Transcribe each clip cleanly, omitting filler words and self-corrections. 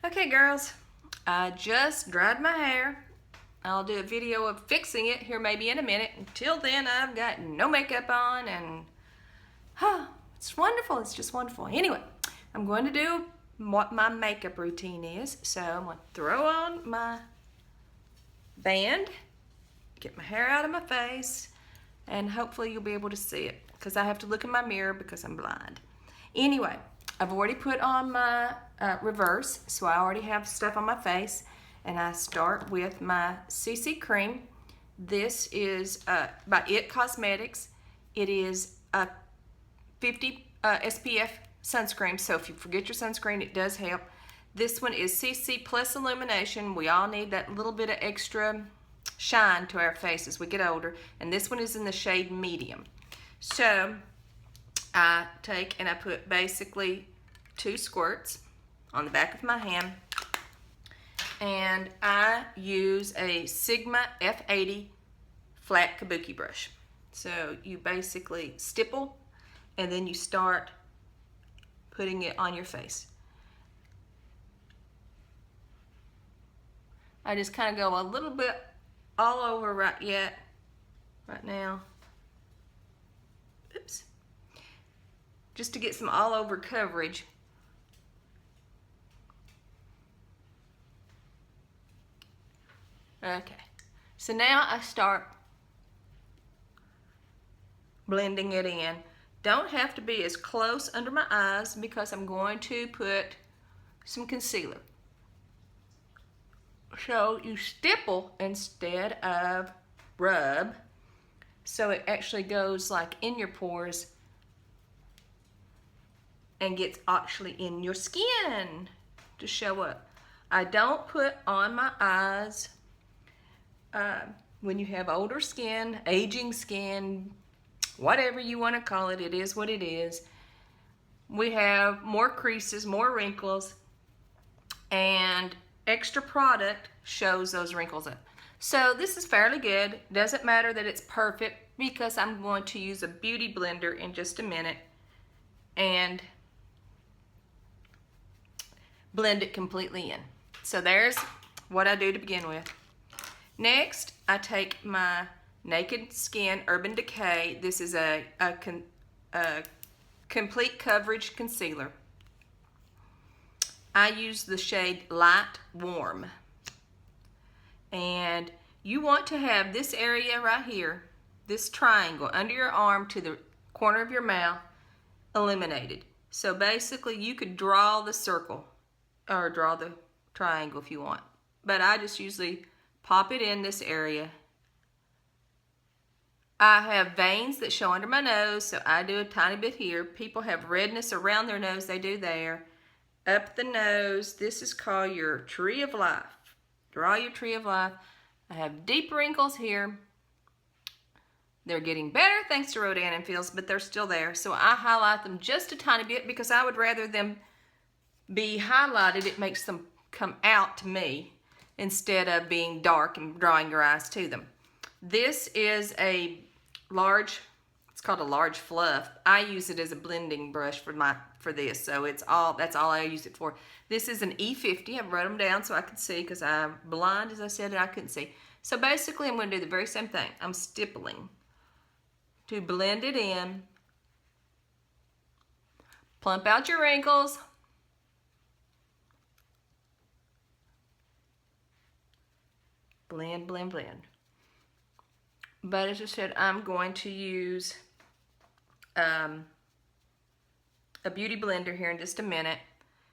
Okay, girls, I just dried my hair. I'll do a video of fixing it here maybe in a minute. Until then, I've got no makeup on and it's wonderful. It's just wonderful. Anyway, I'm going to do what my makeup routine is. So I'm going to throw on my band, get my hair out of my face, and hopefully you'll be able to see it because I have to look in my mirror because I'm blind. Anyway, I've already put on my reverse, so I already have stuff on my face, and I start with my CC cream. This is by IT Cosmetics. It is a 50 SPF sunscreen, so if you forget your sunscreen, it does help. This one is CC Plus Illumination. We all need that little bit of extra shine to our face as we get older, and this one is in the shade medium. So I take and I put basically 2 squirts on the back of my hand, and I use a Sigma F80 flat kabuki brush. So you basically stipple and then you start putting it on your face. I just kind of go a little bit all over right now. Oops. Just to get some all over coverage. Okay, so now I start blending it in. Don't have to be as close under my eyes because I'm going to put some concealer. So you stipple instead of rub, so it actually goes like in your pores and gets actually in your skin to show up. I don't put on my eyes. When you have older skin, aging skin, whatever you want to call it, it is what it is. We have more creases, more wrinkles, and extra product shows those wrinkles up. So this is fairly good. Doesn't matter that it's perfect because I'm going to use a beauty blender in just a minute and blend it completely in. So there's what I do to begin with. Next, I take my Naked Skin Urban Decay. This is a complete coverage concealer. I use the shade Light Warm. And you want to have this area right here, this triangle under your arm to the corner of your mouth, eliminated. So basically you could draw the circle or draw the triangle if you want. But I just usually pop it in this area. I have veins that show under my nose, so I do a tiny bit here. People have redness around their nose, they do there. Up the nose, this is called your Tree of Life. Draw your Tree of Life. I have deep wrinkles here. They're getting better thanks to Rodan and Fields, but they're still there. So I highlight them just a tiny bit because I would rather them be highlighted. It makes them come out to me instead of being dark and drawing your eyes to them. This is a large, it's called a large fluff. I use it as a blending brush for this, so that's all I use it for. This is an E50. I've wrote them down so I could see because I'm blind, as I said, and I couldn't see. So basically I'm going to do the very same thing. I'm stippling to blend it in. Plump out your wrinkles. Blend, blend, blend. But as I said, I'm going to use a beauty blender here in just a minute,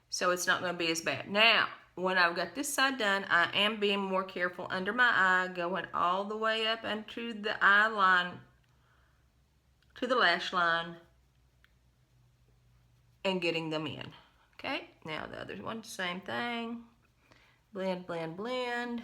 so it's not going to be as bad. Now, when I've got this side done, I am being more careful under my eye, going all the way up into the eye line, to the lash line, and getting them in. Okay, now the other one, same thing. Blend, blend, blend.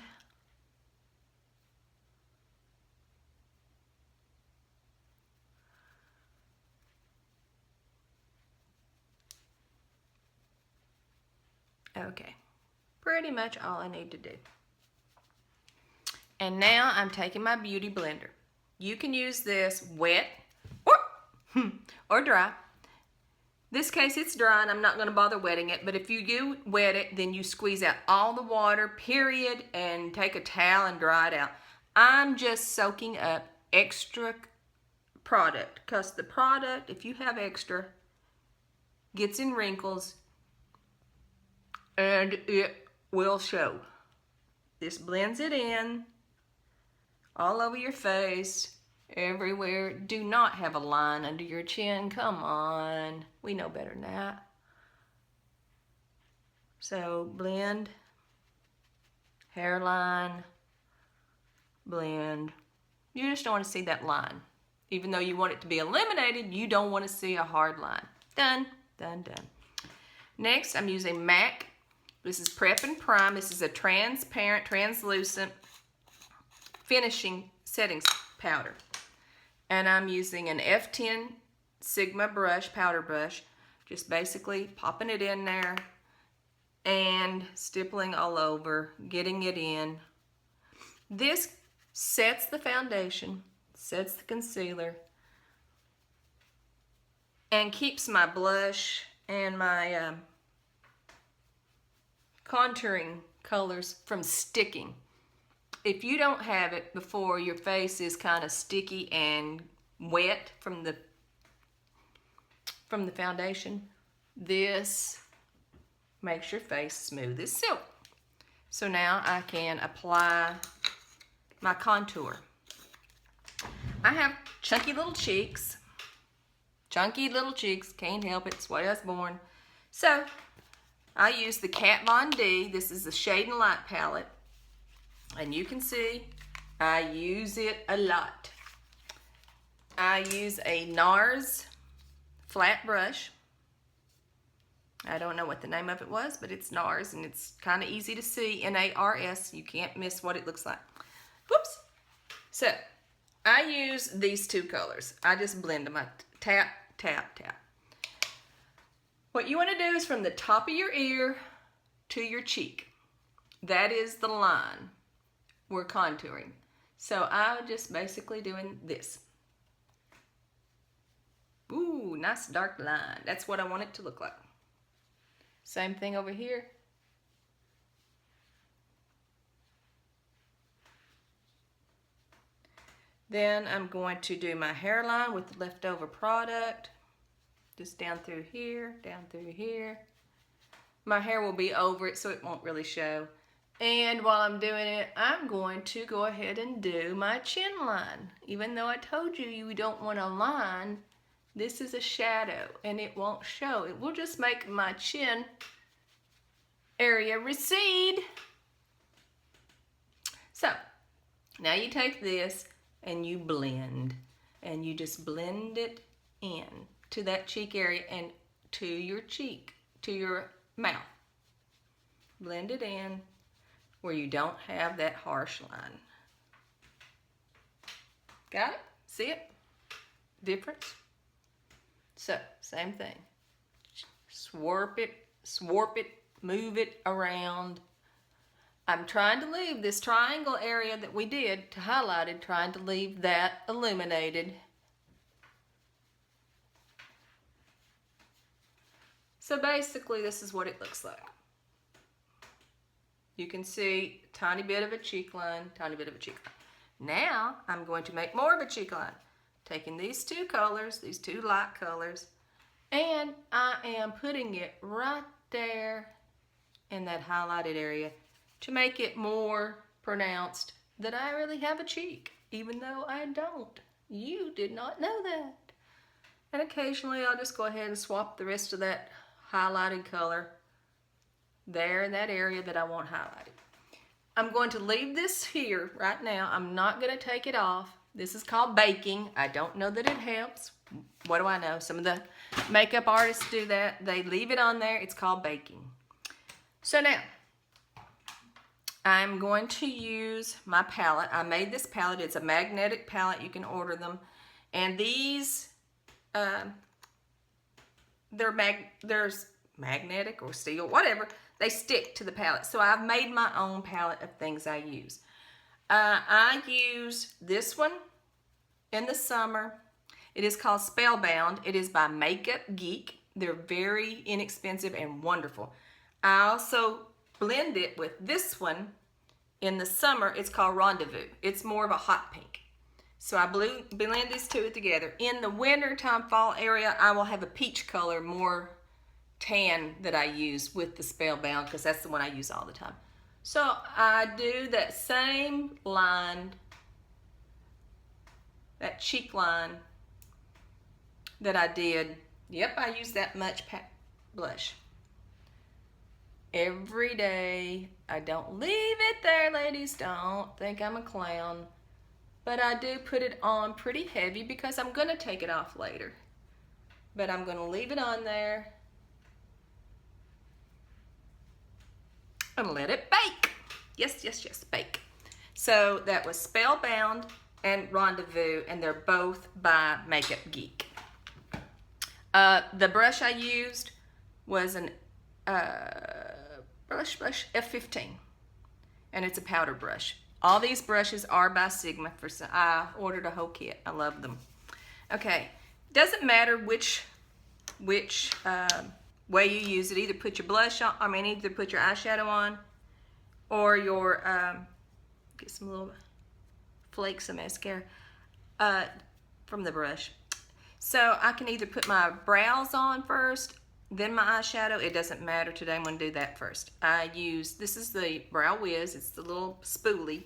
Okay, pretty much all I need to do. And now I'm taking my beauty blender. You can use this wet or dry. This case, it's dry and I'm not going to bother wetting it, but if you do wet it, then you squeeze out all the water, period, and take a towel and dry it out. I'm just soaking up extra product, because the product, if you have extra, gets in wrinkles and it will show. This blends it in all over your face, everywhere. Do not have a line under your chin. Come on, we know better than that. So blend, hairline, blend. You just don't want to see that line. Even though you want it to be eliminated, you don't want to see a hard line. Done, done, done. Next, I'm using MAC. This is Prep and Prime. This is a transparent, translucent finishing settings powder. And I'm using an F10 Sigma brush, powder brush. Just basically popping it in there and stippling all over, getting it in. This sets the foundation, sets the concealer, and keeps my blush and my contouring colors from sticking. If you don't have it before your face is kind of sticky and wet from the foundation, this makes your face smooth as silk. So now I can apply my contour. I have chunky little cheeks. Chunky little cheeks, can't help it, it's the way I was born. So I use the Kat Von D. This is the Shade and Light palette. And you can see I use it a lot. I use a NARS flat brush. I don't know what the name of it was, but it's NARS, and it's kind of easy to see. N-A-R-S. You can't miss what it looks like. Whoops. So I use these two colors. I just blend them. I tap, tap, tap. What you want to do is from the top of your ear to your cheek. That is the line we're contouring. So I'm just basically doing this. Ooh, nice dark line. That's what I want it to look like. Same thing over here. Then I'm going to do my hairline with the leftover product. Just down through here, down through here. My hair will be over it, so it won't really show. And while I'm doing it, I'm going to go ahead and do my chin line. Even though I told you you don't want a line, this is a shadow and it won't show. It will just make my chin area recede. So now you take this and you blend, and you just blend it in to that cheek area and to your cheek, to your mouth. Blend it in where you don't have that harsh line. Got it? See it? Difference? So, same thing. Swarp it, move it around. I'm trying to leave this triangle area that we did to highlighted, trying to leave that illuminated. So basically this is what it looks like. You can see a tiny bit of a cheek line, tiny bit of a cheek line. Now I'm going to make more of a cheek line. Taking these two colors, these two light colors, and I am putting it right there in that highlighted area to make it more pronounced that I really have a cheek, even though I don't. You did not know that. And occasionally I'll just go ahead and swap the rest of that highlighted color there in that area that I want highlighted. I'm going to leave this here right now. I'm not going to take it off. This is called baking. I don't know that it helps. What do I know? Some of the makeup artists do that. They leave it on there. It's called baking. So now, I'm going to use my palette. I made this palette. It's a magnetic palette. You can order them. And these, they're magnetic or steel, whatever. They stick to the palette. So I've made my own palette of things I use. I use this one in the summer. It is called Spellbound. It is by Makeup Geek. They're very inexpensive and wonderful. I also blend it with this one in the summer. It's called Rendezvous. It's more of a hot pink. So I blend these two together. In the winter time, fall area, I will have a peach color, more tan that I use with the Spellbound, because that's the one I use all the time. So I do that same line, that cheek line that I did. Yep, I use that much blush every day. I don't leave it there, ladies. Don't think I'm a clown. But I do put it on pretty heavy because I'm going to take it off later. But I'm going to leave it on there and let it bake. Yes, yes, yes, bake. So that was Spellbound and Rendezvous, and they're both by Makeup Geek. The brush I used was an brush F15, and it's a powder brush. All these brushes are by Sigma. I ordered a whole kit. I love them. Okay, doesn't matter which way you use it. Either put your blush on, either put your eyeshadow on, or your get some little flakes of mascara from the brush. So I can either put my brows on first, then my eyeshadow. It doesn't matter today. I'm going to do that first. This is the Brow Wiz. It's the little spoolie.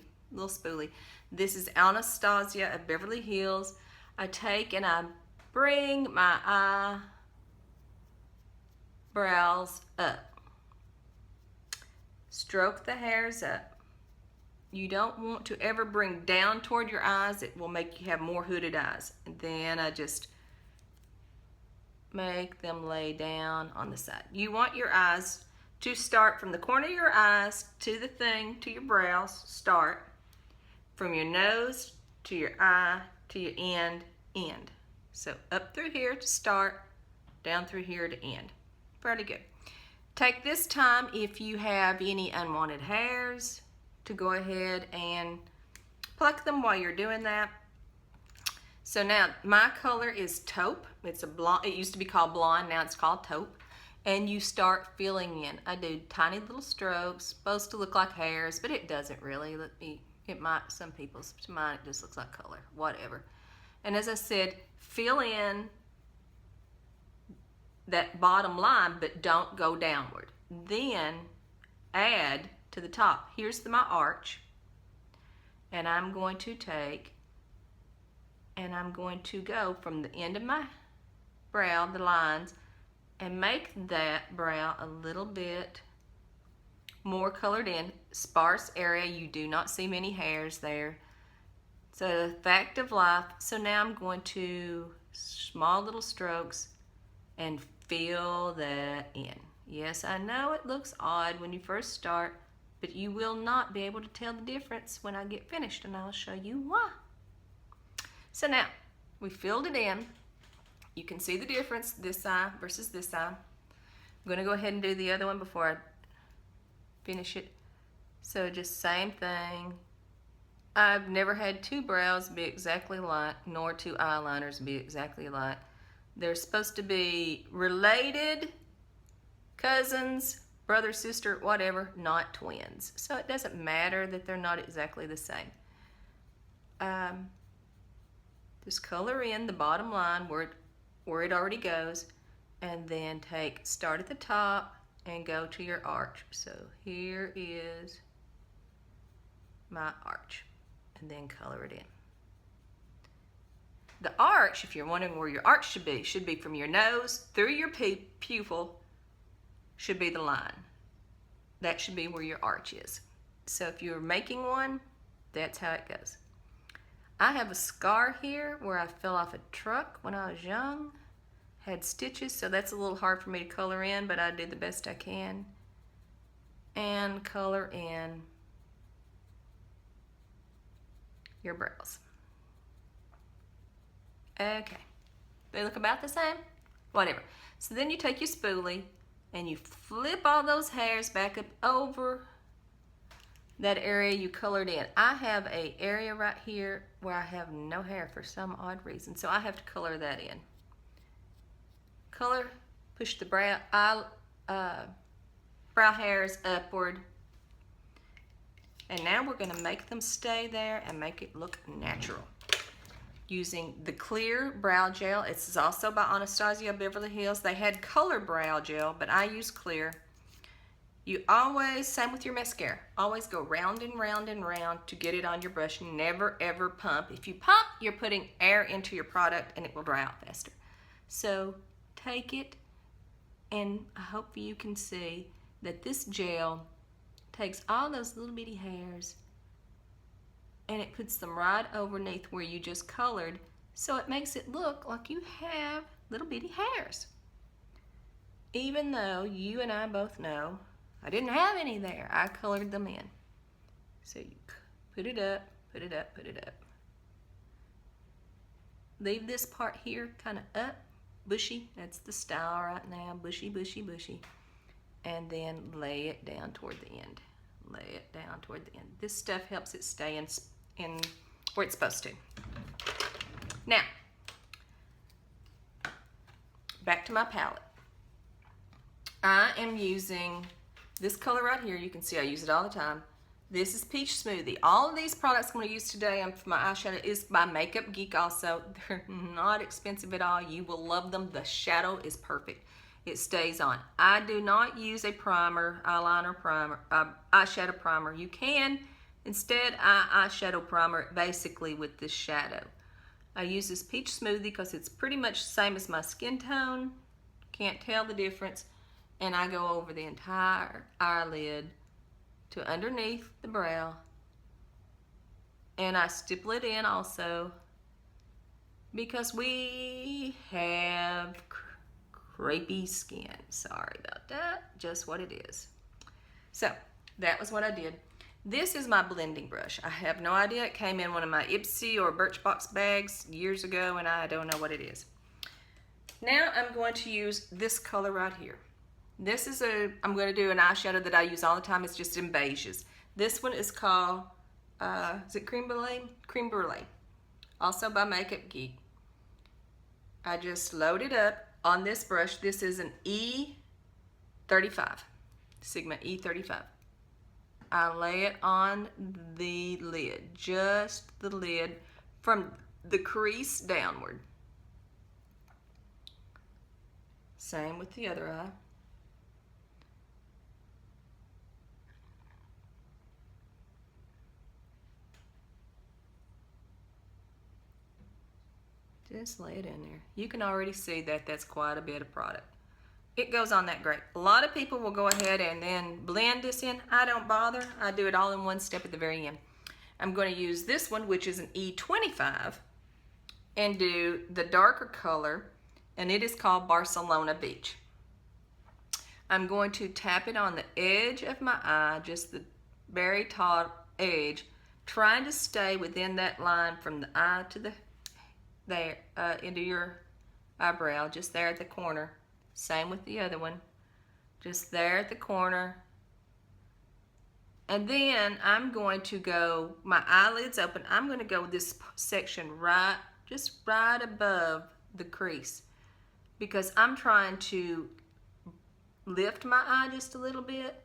This is Anastasia of Beverly Hills. I take and I bring my eyebrows up. Stroke the hairs up. You don't want to ever bring down toward your eyes. It will make you have more hooded eyes. And then I just make them lay down on the side. You want your eyes to start from the corner of your eyes to the thing, to your brows. Start from your nose to your eye to your end. So up through here to start, down through here to end. Pretty good. Take this time, if you have any unwanted hairs, to go ahead and pluck them while you're doing that. So now my color is taupe. It's a blonde. It used to be called blonde. Now it's called taupe. And you start filling in. I do tiny little strokes, supposed to look like hairs, but it doesn't really. It might, some people's, to mine it just looks like color, whatever. And as I said, fill in that bottom line, but don't go downward. Then add to the top. Here's my arch. And I'm going to take and I'm going to go from the end of my brow, the lines, and make that brow a little bit more colored in. Sparse area, you do not see many hairs there. It's a fact of life. So now I'm going to small little strokes and fill that in. Yes, I know it looks odd when you first start, but you will not be able to tell the difference when I get finished, and I'll show you why. So now, we filled it in. You can see the difference, this eye versus this eye. I'm going to go ahead and do the other one before I finish it. So just same thing. I've never had two brows be exactly alike, nor two eyeliners be exactly alike. They're supposed to be related, cousins, brother, sister, whatever, not twins. So it doesn't matter that they're not exactly the same. Just color in the bottom line where it already goes, and then start at the top and go to your arch. So here is my arch, and then color it in. The arch, if you're wondering where your arch should be from your nose through your pupil, should be the line. That should be where your arch is. So if you're making one, that's how it goes. I have a scar here where I fell off a truck when I was young. Had stitches, so that's a little hard for me to color in, but I do the best I can. And color in your brows. Okay, they look about the same? Whatever. So then you take your spoolie and you flip all those hairs back up over that area you colored in. I have an area right here where I have no hair for some odd reason, so I have to color that in. Push the brow hairs upward. And now we're going to make them stay there and make it look natural. Using the clear brow gel. It's also by Anastasia Beverly Hills. They had color brow gel, but I use clear. You always, same with your mascara, always go round and round and round to get it on your brush. Never ever pump. If you pump, you're putting air into your product and it will dry out faster. So take it, and I hope you can see that this gel takes all those little bitty hairs and it puts them right underneath where you just colored, so it makes it look like you have little bitty hairs. Even though you and I both know I didn't have any there, I colored them in. So you put it up, put it up, put it up. Leave this part here kind of up, bushy, that's the style right now, bushy, bushy, bushy. And then lay it down toward the end. Lay it down toward the end. This stuff helps it stay in where it's supposed to. Now, back to my palette. I am using this color right here. You can see I use it all the time. This is Peach Smoothie. All of these products I'm going to use today for my eyeshadow is by Makeup Geek also. They're not expensive at all. You will love them. The shadow is perfect. It stays on. I do not use a primer, eyeliner primer, eyeshadow primer. You can. Instead, I eyeshadow primer it basically with this shadow. I use this Peach Smoothie because it's pretty much the same as my skin tone. Can't tell the difference. And I go over the entire eyelid to underneath the brow. And I stipple it in also because we have crepey skin. Sorry about that. Just what it is. So that was what I did. This is my blending brush. I have no idea. It came in one of my Ipsy or Birchbox bags years ago, and I don't know what it is. Now I'm going to use this color right here. This is I'm going to do an eyeshadow that I use all the time. It's just in beiges. This one is called, is it Creme Brulee? Creme Brulee. Also by Makeup Geek. I just load it up on this brush. This is an E35, Sigma E35. I lay it on the lid, just the lid from the crease downward. Same with the other eye. Just lay it in there. You can already see that that's quite a bit of product. It goes on that great. A lot of people will go ahead and then blend this in. I don't bother. I do it all in one step at the very end. I'm going to use this one, which is an E25, and do the darker color, and it is called Barcelona Beach. I'm going to tap it on the edge of my eye, just the very top edge, trying to stay within that line from the eye to the there into your eyebrow, just there at the corner. Same with the other one, just there at the corner. And then I'm going to go, my eyelids open, I'm going to go this section just right above the crease, because I'm trying to lift my eye just a little bit.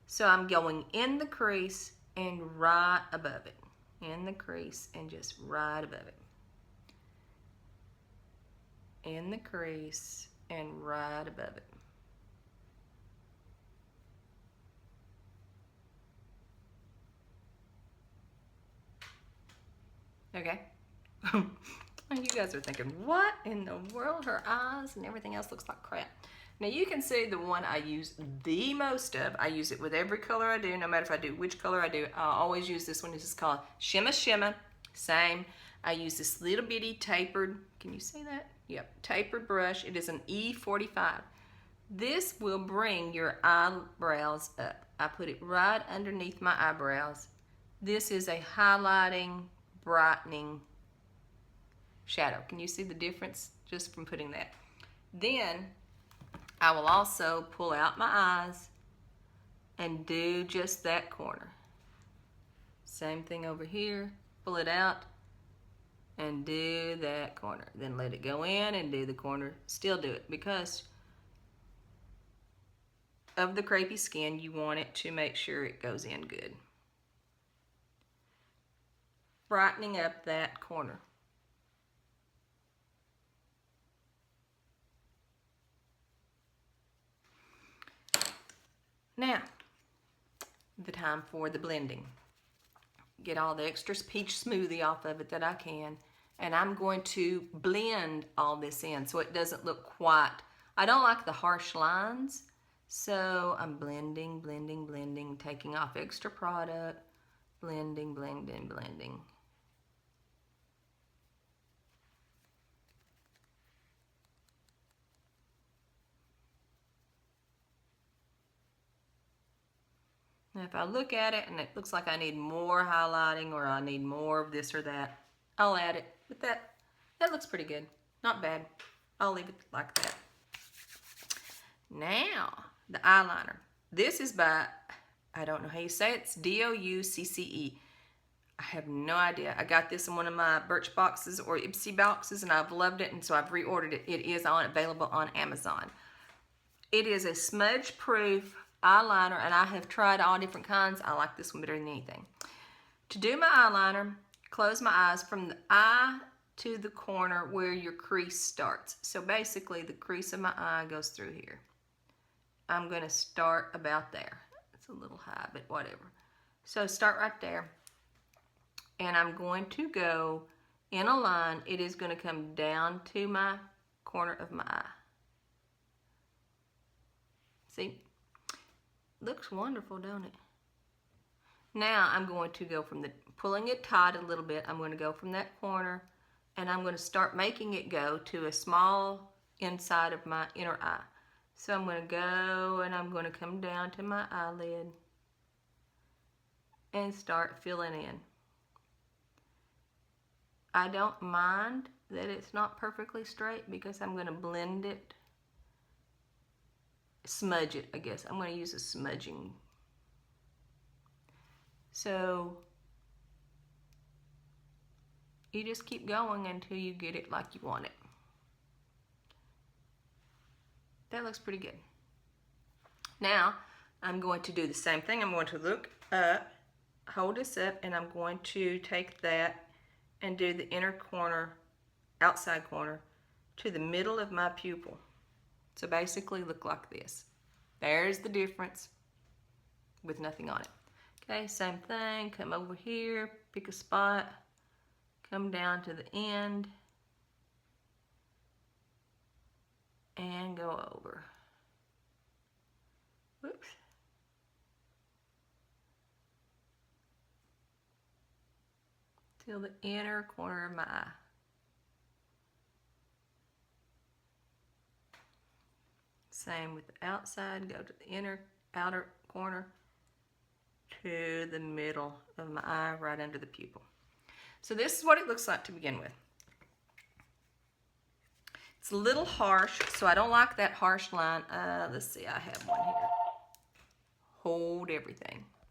So I'm going in the crease and right above it, in the crease and just right above it, in the crease and right above it. Okay. You guys are thinking, what in the world? Her eyes and everything else looks like crap. Now you can see the one I use the most of. I use it with every color I do, no matter if I do which color I do. I always use this one. This is called Shimma Shimma. Same. I use this little bitty tapered, can you see that? Yep, tapered brush. It is an E45. This will bring your eyebrows up. I put it right underneath my eyebrows. This is a highlighting, brightening shadow. Can you see the difference just from putting that? Then I will also pull out my eyes and do just that corner. Same thing over here. Pull it out and do that corner. Then let it go in and do the corner. Still do it, because of the crepey skin, you want it to make sure it goes in good. Brightening up that corner. Now, the time for the blending. Get all the extra peach smoothie off of it that I can, and I'm going to blend all this in so it doesn't look quite, I don't like the harsh lines, so I'm blending, blending, blending, taking off extra product, blending, blending, blending. Now if I look at it and it looks like I need more highlighting or I need more of this or that, I'll add it. But that looks pretty good. Not bad. I'll leave it like that. Now, the eyeliner. This is by, I don't know how you say it, it's Doucce. I have no idea. I got this in one of my Birch boxes or Ipsy boxes and I've loved it, and so I've reordered it. It is available on Amazon. It is a smudge proof eyeliner, and I have tried all different kinds. I like this one better than anything. To do my eyeliner, close my eyes from the eye to the corner where your crease starts. So basically the crease of my eye goes through here. I'm going to start about there. It's a little high, but whatever. So start right there. And I'm going to go in a line. It is going to come down to my corner of my eye. See? Looks wonderful, don't it? Now I'm going to go from pulling it tight a little bit. I'm going to go from that corner and I'm going to start making it go to a small inside of my inner eye. So I'm going to go and I'm going to come down to my eyelid and start filling in. I don't mind that it's not perfectly straight because I'm going to blend it, smudge it, I guess. I'm going to use a smudging. So you just keep going until you get it like you want it. That looks pretty good. Now I'm going to do the same thing. I'm going to look up, hold this up, and I'm going to take that and do the inner corner, outside corner, to the middle of my pupil. So basically look like this. There's the difference with nothing on it. Okay, same thing, come over here, pick a spot, come down to the end, and go over. Whoops. Till the inner corner of my eye. Same with the outside, go to the outer corner to the middle of my eye, right under the pupil. So this is what it looks like to begin with. It's a little harsh, so I don't like that harsh line. Let's see, I have one here. Hold everything.